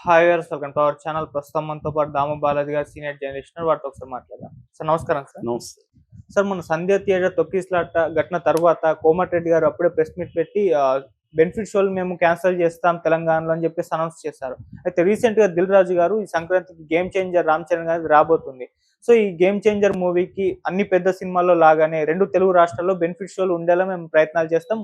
Hi గారు, welcome to our channel. ప్రస్తుతం మనతో పాటు దాము బాలాజీ గారు, సీనియర్ జర్నలిస్ట్, వాటితో ఒకసారి మాట్లాడదాం. సార్ నమస్కారం సార్. నమస్తే. సార్, మన సంధ్య థియేటర్ తొక్కిసలాట ఘటన తర్వాత కోమటిరెడ్డి గారు అప్పుడే ప్రెస్ మీట్ పెట్టి బెనిఫిట్ షోలు మేము క్యాన్సిల్ చేస్తాం తెలంగాణలో అని చెప్పేసి అనౌన్స్ చేశారు. అయితే రీసెంట్ గా దిల్ రాజు గారు ఈ సంక్రాంతికి గేమ్ చేంజర్ రామ్ చరణ్ గారి రాబోతుంది. సో ఈ గేమ్ చేంజర్ మూవీకి అన్ని పెద్ద సినిమాల్లో లాగానే రెండు తెలుగు రాష్ట్రాల్లో బెనిఫిట్ షోలు ఉండేలా మేము ప్రయత్నాలు చేస్తాం,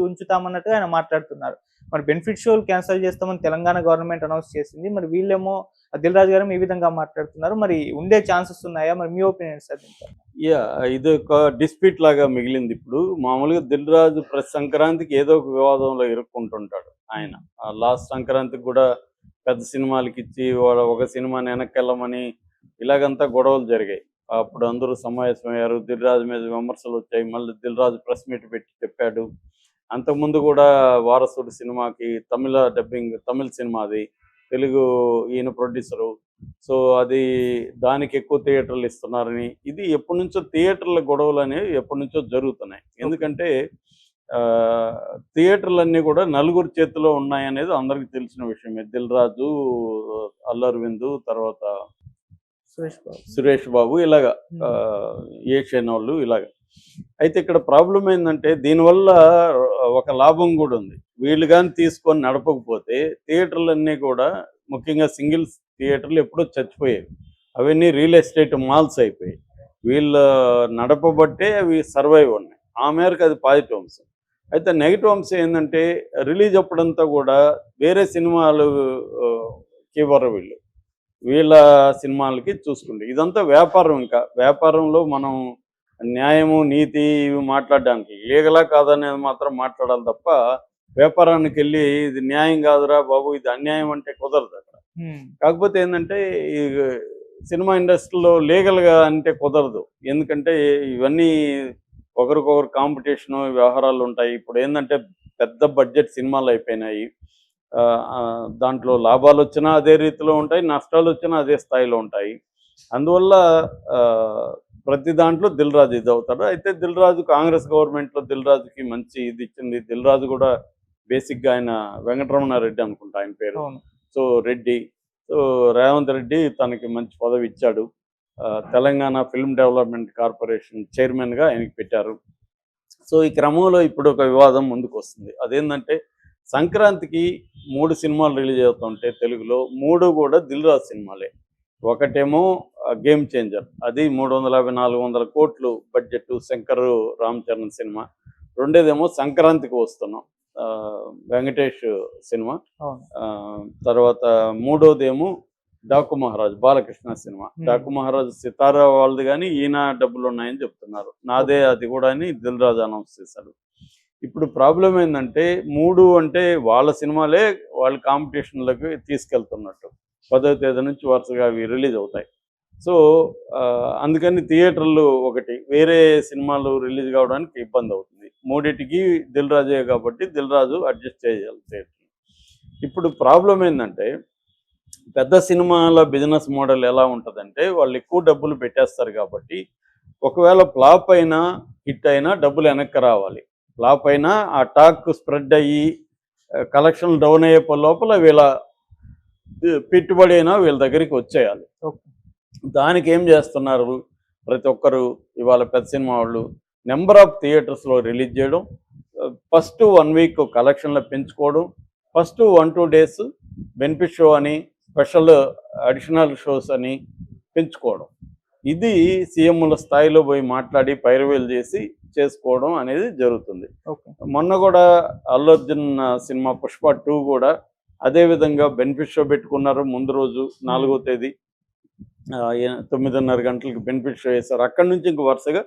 ఉంచుతామన్నట్టుగా ఆయన మాట్లాడుతున్నారు. మరి బెనిఫిట్ షోలు క్యాన్సిల్ చేస్తామని తెలంగాణ గవర్నమెంట్ అనౌన్స్ చేసింది. మరి వీళ్ళేమో దిల్ రాజు గారు ఈ విధంగా మాట్లాడుతున్నారు. మరి ఉండే ఛాన్సెస్ ఉన్నాయా? మరి మీ ఒపీనియన్ సార్ దీనిపై? ఇది ఒక డిస్ప్యూట్ లాగా మిగిలింది. ఇప్పుడు మామూలుగా దిల్ రాజు ప్రతి సంక్రాంతికి ఏదో ఒక వివాదంలో ఇరుక్కుంటుంటాడు. ఆయన లాస్ట్ సంక్రాంతికి కూడా పెద్ద సినిమాలకి ఇచ్చి ఒక సినిమాని వెనక్కెళ్ళమని ఇలాగంతా గొడవలు జరిగాయి. అప్పుడు అందరూ సమావేశమయ్యారు. దిల్ రాజు మీద విమర్శలు వచ్చాయి. మళ్ళీ దిల్ రాజు ప్రెస్ మీట్ పెట్టి చెప్పాడు. అంతకుముందు కూడా వారసుడు సినిమాకి తమిళ డబ్బింగ్, తమిళ సినిమా అది, తెలుగు ఈయన ప్రొడ్యూసరు. సో అది దానికి ఎక్కువ థియేటర్లు ఇస్తున్నారని, ఇది ఎప్పటి నుంచో థియేటర్ల గొడవలు అనేవి ఎప్పటి నుంచో జరుగుతున్నాయి. ఎందుకంటే థియేటర్లన్నీ కూడా నలుగురు చేతిలో ఉన్నాయనేది అందరికీ తెలిసిన విషయమే. దిల్ రాజు, అల్లు అరవింద్, తర్వాత సురేష్ బాబు, ఇలాగా ఏషియన్ వాళ్ళు ఇలాగా. అయితే ఇక్కడ ప్రాబ్లం ఏంటంటే దీనివల్ల ఒక లాభం కూడా ఉంది. వీళ్ళు కానీ తీసుకొని నడపకపోతే థియేటర్లన్నీ కూడా, ముఖ్యంగా సింగిల్స్ థియేటర్లు ఎప్పుడో చచ్చిపోయాయి. అవన్నీ రియల్ ఎస్టేట్ మాల్స్ అయిపోయాయి. వీళ్ళు నడపబట్టే అవి సర్వైవ్ ఉన్నాయి. ఆ మేరకు అది పాజిటివ్ అంశం. అయితే నెగిటివ్ అంశం ఏంటంటే రిలీజ్ అప్పుడంతా కూడా వేరే సినిమాలు ఇవ్వరు వీళ్ళ సినిమాలకి చూసుకుంటే. ఇదంతా వ్యాపారం. ఇంకా వ్యాపారంలో మనం న్యాయము, నీతి ఇవి మాట్లాడడానికి, లీగలా కాదనేది మాత్రం మాట్లాడాలి తప్ప వ్యాపారానికి వెళ్ళి ఇది న్యాయం కాదురా బాబు, ఇది అన్యాయం అంటే కుదరదు అక్కడ. కాకపోతే ఏంటంటే ఈ సినిమా ఇండస్ట్రీలో లీగల్గా అంటే కుదరదు. ఎందుకంటే ఇవన్నీ ఒకరికొకరు కాంపిటీషను, వ్యవహారాలు ఉంటాయి. ఇప్పుడు ఏంటంటే పెద్ద బడ్జెట్ సినిమాలు అయిపోయినాయి. దాంట్లో లాభాలు వచ్చినా అదే రీతిలో ఉంటాయి, నష్టాలు వచ్చినా అదే స్థాయిలో ఉంటాయి. అందువల్ల ప్రతి దాంట్లో దిల్ రాజు ఇది అవుతాడు. అయితే దిల్ రాజు కాంగ్రెస్ గవర్నమెంట్లో దిల్ రాజుకి మంచి ఇది ఇచ్చింది. దిల్ రాజు కూడా బేసిక్గా ఆయన వెంకటరమణారెడ్డి అనుకుంటా ఆయన పేరు. సో రెడ్డి, సో రేవంత్ రెడ్డి తనకి మంచి పదవి ఇచ్చాడు. తెలంగాణ ఫిల్మ్ డెవలప్మెంట్ కార్పొరేషన్ చైర్మన్గా ఆయనకి పెట్టారు. సో ఈ క్రమంలో ఇప్పుడు ఒక వివాదం ముందుకు వస్తుంది. అదేంటంటే సంక్రాంతికి 3 సినిమాలు రిలీజ్ అవుతుంటే తెలుగులో 3 కూడా దిల్ రాజు సినిమాలే. ఒకటేమో గేమ్ చేంజర్, అది 350-400 కోట్లు బడ్జెట్, శంకర్ రామ్ చరణ్ సినిమా. రెండేదేమో సంక్రాంతికి వస్తున్నాం, వెంకటేష్ సినిమా. తర్వాత మూడోదేమో డాకు మహారాజ్, బాలకృష్ణ సినిమా. డాకు మహారాజ్ సితారా వాళ్ళది, కానీ ఈయన డబ్బులు ఉన్నాయని చెప్తున్నారు. నాదే అది కూడా అని దిల్ రాజు అనౌన్స్ చేశాడు. ఇప్పుడు ప్రాబ్లం ఏంటంటే 3 అంటే వాళ్ళ సినిమాలే వాళ్ళ కాంపిటీషన్లకు తీసుకెళ్తున్నట్టు. 10వ తేదీ నుంచి వరుసగా అవి రిలీజ్ అవుతాయి. సో అందుకని థియేటర్లు ఒకటి, వేరే సినిమాలు రిలీజ్ కావడానికి ఇబ్బంది అవుతుంది. మూడింటికి దిల్ రాజే కాబట్టి దిల్ రాజు అడ్జస్ట్ చేయాలి థియేటర్. ఇప్పుడు ప్రాబ్లం ఏంటంటే పెద్ద సినిమాల బిజినెస్ మోడల్ ఎలా ఉంటుందంటే వాళ్ళు ఎక్కువ డబ్బులు పెట్టేస్తారు కాబట్టి ఒకవేళ ఫ్లాప్ అయినా హిట్ అయినా డబ్బులు వెనక్కి రావాలి. ఫ్లాప్ అయినా ఆ టాక్ స్ప్రెడ్ అయ్యి కలెక్షన్ డౌన్ అయ్యే లోపల వీళ్ళ పెట్టుబడి అయినా వీళ్ళ దగ్గరికి వచ్చేయాలి. దానికి ఏం చేస్తున్నారు ప్రతి ఒక్కరు ఇవాళ పెద్ద సినిమా వాళ్ళు, నెంబర్ ఆఫ్ థియేటర్స్లో రిలీజ్ చేయడం, ఫస్ట్ 1 వీక్ కలెక్షన్లో పెంచుకోవడం, ఫస్ట్ 1-2 డేస్ బెనిఫిట్ షో అని, స్పెషల్ అడిషనల్ షోస్ అని పెంచుకోవడం. ఇది సీఎంల స్థాయిలో పోయి మాట్లాడి పైరవేలు చేసి చేసుకోవడం అనేది జరుగుతుంది. మొన్న కూడా అల్లు అర్జున్ సినిమా పుష్ప 2 కూడా అదేవిధంగా బెనిఫిట్ షో పెట్టుకున్నారు. ముందు రోజు 4వ తేదీ 9:30 గంటలకు బెనిఫిట్ షో వేశారు. అక్కడి నుంచి ఇంక వరుసగా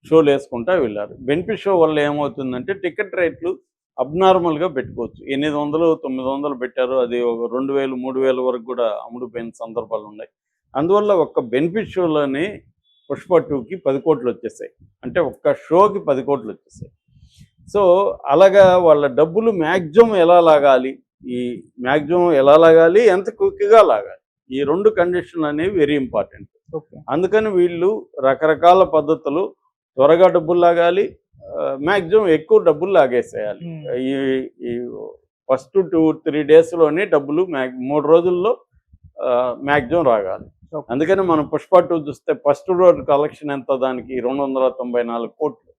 షోలు వేసుకుంటా వెళ్ళారు. బెనిఫిట్ షో వల్ల ఏమవుతుందంటే టికెట్ రేట్లు అబ్నార్మల్గా పెట్టుకోవచ్చు. 800-900 పెట్టారు. అది ఒక 2000-3000 వరకు కూడా అమ్ముడుపోయిన సందర్భాలు ఉన్నాయి. అందువల్ల ఒక్క బెనిఫిట్ షోలోనే పుష్ప 2కి 10 కోట్లు వచ్చేసాయి. అంటే ఒక్క షోకి 10 కోట్లు వచ్చేసాయి. సో అలాగా వాళ్ళ డబ్బులు మ్యాక్సిమం ఎలా లాగాలి, ఎంత క్విక్గా లాగాలి, ఈ 2 కండిషన్లు అనేవి వెరీ ఇంపార్టెంట్. అందుకని వీళ్ళు రకరకాల పద్ధతులు, త్వరగా డబ్బులు లాగాలి, మ్యాక్సిమం ఎక్కువ డబ్బులు లాగేసేయాలి. ఈ ఫస్ట్ 2-3 డేస్లోనే డబ్బులు 3 రోజుల్లో మ్యాక్సిమం రాగాలి. అందుకని మనం పుష్ప 2 చూస్తే ఫస్ట్ రోజు కలెక్షన్ ఎంత, దానికి 294 కోట్లు.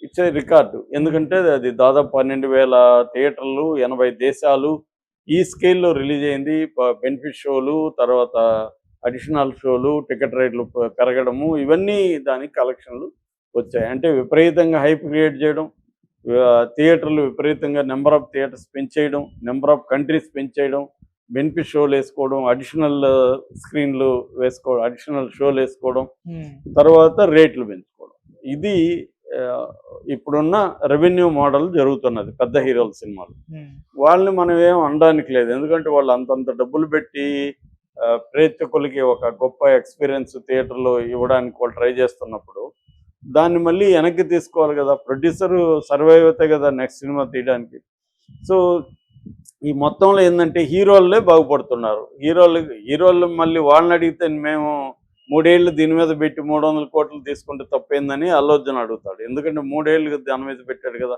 It's a record. ఎందుకంటే అది దాదాపు 12,000 థియేటర్లు, 80 దేశాలు ఈ స్కేల్లో రిలీజ్ అయింది. బెనిఫిట్ షోలు, తర్వాత అడిషనల్ షోలు, టికెట్ రేట్లు పెరగడము, ఇవన్నీ దానికి కలెక్షన్లు వచ్చాయి. అంటే విపరీతంగా హైప్ క్రియేట్ చేయడం, థియేటర్లు విపరీతంగా నెంబర్ ఆఫ్ థియేటర్స్ పెంచేయడం, నెంబర్ ఆఫ్ కంట్రీస్ పెంచేయడం, బెనిఫిట్ షోలు వేసుకోవడం, అడిషనల్ స్క్రీన్లు వేసుకోవడం, అడిషనల్ షోలు వేసుకోవడం, తర్వాత రేట్లు పెంచుకోవడం. ఇది ఇప్పుడున్న రెవెన్యూ మోడల్ జరుగుతున్నది పెద్ద హీరోల సినిమాలు. వాళ్ళని మనం ఏం అనడానికి లేదు, ఎందుకంటే వాళ్ళు అంతంత డబ్బులు పెట్టి ప్రేక్షకులకి ఒక గొప్ప ఎక్స్పీరియన్స్ థియేటర్లో ఇవ్వడానికి వాళ్ళు ట్రై చేస్తున్నప్పుడు దాన్ని మళ్ళీ వెనక్కి తీసుకోవాలి కదా. ప్రొడ్యూసరు సర్వైవ్ అవుతాయి కదా నెక్స్ట్ సినిమా తీయడానికి. సో ఈ మొత్తంలో ఏంటంటే హీరోలే బాగుపడుతున్నారు. హీరోలు మళ్ళీ వాళ్ళని అడిగితే మేము 3 ఏళ్ళు దీని మీద పెట్టి 300 కోట్లు తీసుకుంటే తప్పేందని అల్లు అర్జున్ అడుగుతాడు. ఎందుకంటే 3 ఏళ్ళు దాని మీద పెట్టాడు కదా.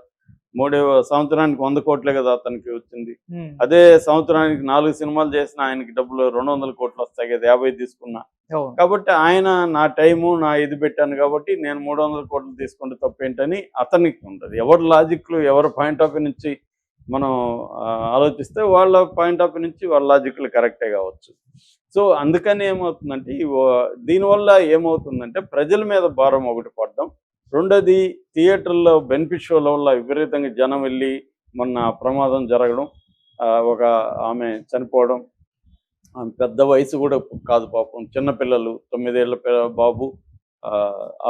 3 సంవత్సరానికి 100 కోట్లే కదా అతనికి వచ్చింది. అదే సంవత్సరానికి 4 సినిమాలు చేసిన ఆయనకి డబ్బులు 200 కోట్లు వస్తాయి కదా 50 తీసుకున్నా. కాబట్టి ఆయన నా టైము నా ఇది పెట్టాను కాబట్టి నేను 300 కోట్లు తీసుకుంటే తప్పేంటని అతనికి ఉంటుంది. ఎవరి లాజిక్లు ఎవరి పాయింట్ ఆఫ్ వ్యూ నుంచి మనం ఆలోచిస్తే వాళ్ళ పాయింట్ ఆఫ్ వ్యూ నుంచి వాళ్ళ లాజిక్లు కరెక్టే కావచ్చు. సో అందుకని ఏమవుతుందంటే దీనివల్ల ఏమవుతుందంటే ప్రజల మీద భారం ఒకటి పడడం, రెండోది థియేటర్లో బెనిఫిట్ షోల వల్ల విపరీతంగా జనం వెళ్ళి మొన్న ప్రమాదం జరగడం, ఒక ఆమె చనిపోవడం, ఆమె పెద్ద వయసు కూడా కాదు పాపం, చిన్నపిల్లలు 9 ఏళ్ల బాబు,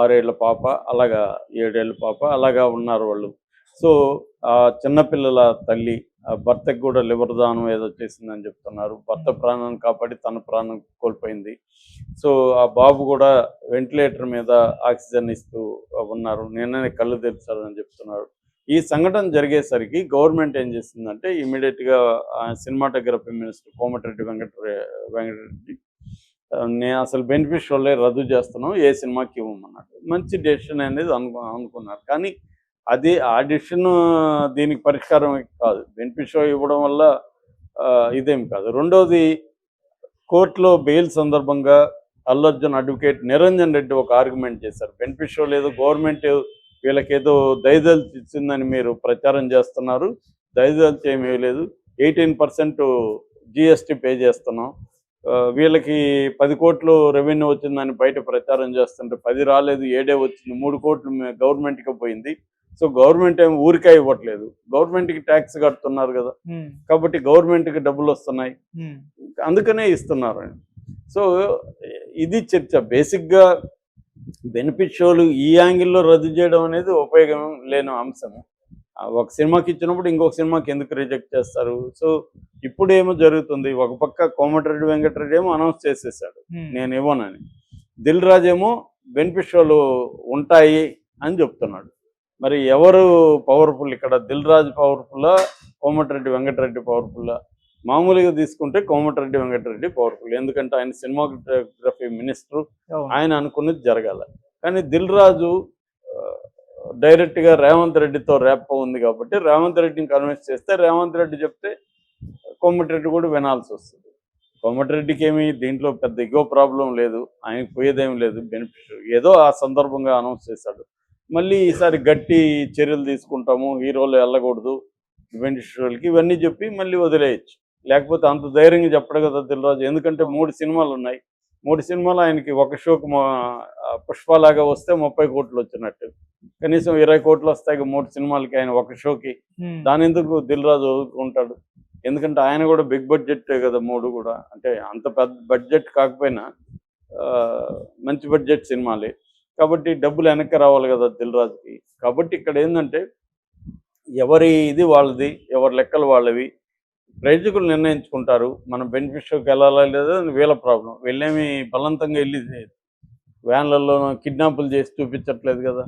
6 ఏళ్ల పాప, అలాగా 7 ఏళ్ల పాప, అలాగా ఉన్నారు వాళ్ళు. సో ఆ చిన్నపిల్లల తల్లి భర్తకు కూడా లివర్ దానం ఏదో చేసిందని చెప్తున్నారు. భర్త ప్రాణాన్ని కాపాడి తన ప్రాణం కోల్పోయింది. సో ఆ బాబు కూడా వెంటిలేటర్ మీద ఆక్సిజన్ ఇస్తూ ఉన్నారు, నిన్ననే కళ్ళు తెరిచారని చెప్తున్నారు. ఈ సంఘటన జరిగేసరికి గవర్నమెంట్ ఏం చేసిందంటే ఇమీడియట్గా సినిమాటోగ్రఫీ మినిస్టర్ కోమటిరెడ్డి వెంకటరెడ్డి నేను అసలు బెనిఫిట్ షోలే రద్దు చేస్తున్నాం, ఏ సినిమాకి ఇవ్వమన్నాడు. మంచి డెసిషన్ అనేది అనుకున్నారు. కానీ అది ఆ డెసిషన్ దీనికి పరిష్కారం కాదు. బెనిఫిట్ షో ఇవ్వడం వల్ల ఇదేం కాదు. రెండోది, కోర్టులో బెయిల్ సందర్భంగా అల్లు అర్జున్ అడ్వకేట్ నిరంజన్ రెడ్డి ఒక ఆర్గ్యుమెంట్ చేశారు. బెనిఫిట్ షో లేదు, గవర్నమెంట్ వీళ్ళకేదో దయదలిచి ఇచ్చిందని మీరు ప్రచారం చేస్తున్నారు. దయదలిచి ఏమీ లేదు, 18% GST పే చేస్తున్నాం. వీళ్ళకి 10 కోట్లు రెవెన్యూ వచ్చిందని బయట ప్రచారం చేస్తుంటే 10 రాలేదు, 7 వచ్చింది, 3 కోట్లు గవర్నమెంట్కి పోయింది. సో గవర్నమెంట్ ఏమి ఊరికే ఇవ్వట్లేదు, గవర్నమెంట్కి ట్యాక్స్ కడుతున్నారు కదా, కాబట్టి గవర్నమెంట్కి డబ్బులు వస్తున్నాయి, అందుకనే ఇస్తున్నారు. సో ఇది చర్చ. బేసిక్గా బెనిఫిట్ షోలు ఈ యాంగిల్లో రద్దు చేయడం అనేది ఉపయోగం లేని అంశము. ఒక సినిమాకి ఇచ్చినప్పుడు ఇంకొక సినిమాకి ఎందుకు రిజెక్ట్ చేస్తారు? సో ఇప్పుడు ఏమో జరుగుతుంది, ఒక పక్క కోమటిరెడ్డి వెంకటరెడ్డి ఏమో అనౌన్స్ చేసేసాడు నేను ఇవ్వనని, దిల్ రాజు ఏమో బెనిఫిట్ షోలు ఉంటాయి అని చెప్తున్నాడు. మరి ఎవరు పవర్ఫుల్ ఇక్కడ? దిల్ రాజు పవర్ఫుల్లా, కోమటిరెడ్డి వెంకటరెడ్డి పవర్ఫుల్లా? మామూలుగా తీసుకుంటే కోమటిరెడ్డి వెంకటరెడ్డి పవర్ఫుల్, ఎందుకంటే ఆయన సినిమాటోగ్రఫీ మినిస్టర్, ఆయన అనుకున్నది జరగాల. కానీ దిల్ రాజు డైరెక్ట్గా రేవంత్ రెడ్డితో ర్యాప్ ఉంది కాబట్టి రేవంత్ రెడ్డిని కన్విన్స్ చేస్తే రేవంత్ రెడ్డి చెప్తే కోమటిరెడ్డి కూడా వినాల్సి వస్తుంది. కోమటిరెడ్డికి ఏమి దీంట్లో పెద్ద ఇగో ప్రాబ్లం లేదు, ఆయనకు పోయేదేం లేదు. బెనిఫిట్ ఏదో ఆ సందర్భంగా అనౌన్స్ చేశాడు. మళ్ళీ ఈసారి గట్టి చర్యలు తీసుకుంటాము, హీరోలు వెళ్ళకూడదు బెనిఫిట్ షోలకి, ఇవన్నీ చెప్పి మళ్ళీ వదిలేయచ్చు. లేకపోతే అంత ధైర్యంగా చెప్పడు కదా దిల్ రాజు, ఎందుకంటే 3 సినిమాలు ఉన్నాయి. 3 సినిమాలు ఆయనకి ఒక షోకి పుష్పలాగా వస్తే 30 కోట్లు వచ్చినట్టు, కనీసం 20 కోట్లు వస్తాయి 3 సినిమాలకి ఆయన ఒక షోకి. దాని ఎందుకు దిల్ రాజు ఉంటాడు? ఎందుకంటే ఆయన కూడా బిగ్ బడ్జెట్ కదా 3 కూడా, అంటే అంత పెద్ద బడ్జెట్ కాకపోయినా మంచి బడ్జెట్ సినిమాలే కాబట్టి డబ్బులు వెనక్కి రావాలి కదా దిల్ రాజుకి. కాబట్టి ఇక్కడ ఏంటంటే ఎవరి ఇది వాళ్ళది, ఎవరి లెక్కలు వాళ్ళవి, ప్రేక్షకులు నిర్ణయించుకుంటారు మనం బెనిఫిట్ షోకి వెళ్ళాలా లేదా వీళ్ళ ప్రాబ్లం. వీళ్ళేమి బలవంతంగా వెళ్ళి వ్యాన్లలో కిడ్నాపులు చేసి చూపించట్లేదు కదా.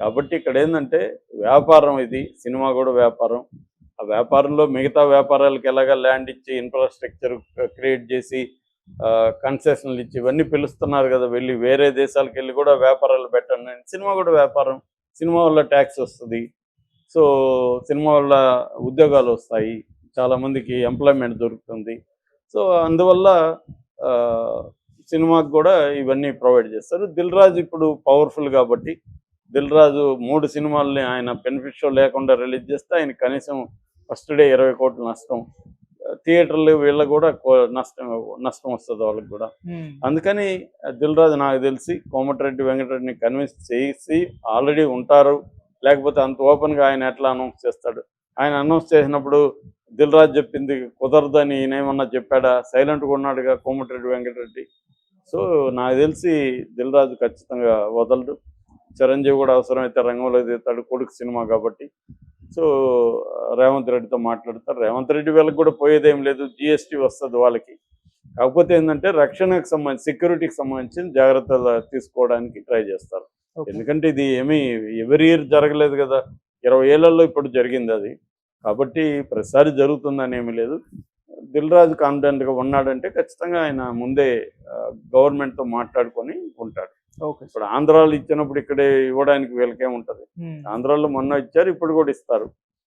కాబట్టి ఇక్కడ ఏంటంటే వ్యాపారం, ఇది సినిమా కూడా వ్యాపారం. ఆ వ్యాపారంలో మిగతా వ్యాపారాలకు ఎలాగా ల్యాండ్ ఇచ్చి ఇన్ఫ్రాస్ట్రక్చర్ క్రియేట్ చేసి కన్సెషన్లు ఇచ్చి ఇవన్నీ పిలుస్తున్నారు కదా, వెళ్ళి వేరే దేశాలకు వెళ్ళి కూడా వ్యాపారాలు పెట్టండి. సినిమా కూడా వ్యాపారం, సినిమా వల్ల ట్యాక్స్ వస్తుంది, సో సినిమా వల్ల ఉద్యోగాలు వస్తాయి, చాలా మందికి ఎంప్లాయ్మెంట్ దొరుకుతుంది. సో అందువల్ల ఆ, సినిమాకి కూడా ఇవన్నీ ప్రొవైడ్ చేస్తారు. దిల్ రాజు ఇప్పుడు పవర్ఫుల్ కాబట్టి దిల్ రాజు 3 సినిమాల్ని ఆయన బెనిఫిట్ షో లేకుండా రిలీజ్ చేస్తే ఆయన కనీసం ఫస్ట్ డే 20 కోట్ల నష్టం. థియేటర్లు వీళ్ళకు కూడా నష్టం వస్తుంది వాళ్ళకి కూడా. అందుకని దిల్ రాజు నాకు తెలిసి కోమటిరెడ్డి వెంకటరెడ్డిని కన్విన్స్ చేసి ఆల్రెడీ ఉంటారు. లేకపోతే అంత ఓపెన్గా ఆయన ఎట్లా అనౌన్స్ చేస్తాడు? ఆయన అనౌన్స్ చేసినప్పుడు దిల్ రాజు చెప్పింది కుదరదని ఈయనేమన్నా చెప్పాడా? సైలెంట్గా ఉన్నాడుగా కోమటిరెడ్డి వెంకటరెడ్డి. సో నాకు తెలిసి దిల్ రాజు ఖచ్చితంగా వదలడు. చిరంజీవి కూడా అవసరమైతే రంగంలో దిగుతాడు, కొడుకు సినిమా కాబట్టి. సో రేవంత్ రెడ్డితో మాట్లాడతారు. రేవంత్ రెడ్డి వీళ్ళకి కూడా పోయేదేం లేదు, జిఎస్టీ వస్తుంది వాళ్ళకి. కాకపోతే ఏంటంటే రక్షణకు సంబంధించి, సెక్యూరిటీకి సంబంధించిన జాగ్రత్తలు తీసుకోవడానికి ట్రై చేస్తారు. ఎందుకంటే ఇది ఏమీ ఎవరి ఇయర్ జరగలేదు కదా, 20 ఏళ్లలో ఇప్పుడు జరిగింది అది. కాబట్టి ప్రతిసారి జరుగుతుందని ఏమీ లేదు. దిల్ రాజు కాన్ఫిడెంట్గా ఉన్నాడంటే ఖచ్చితంగా ఆయన ముందే గవర్నమెంట్తో మాట్లాడుకొని ఉంటాడు. ఇప్పుడు ఆంధ్రాలో ఇచ్చినప్పుడు ఇక్కడే ఇవ్వడానికి వీళ్ళకేముంటది? ఆంధ్రాలో మొన్న ఇచ్చారు, ఇప్పుడు కూడా ఇస్తారు.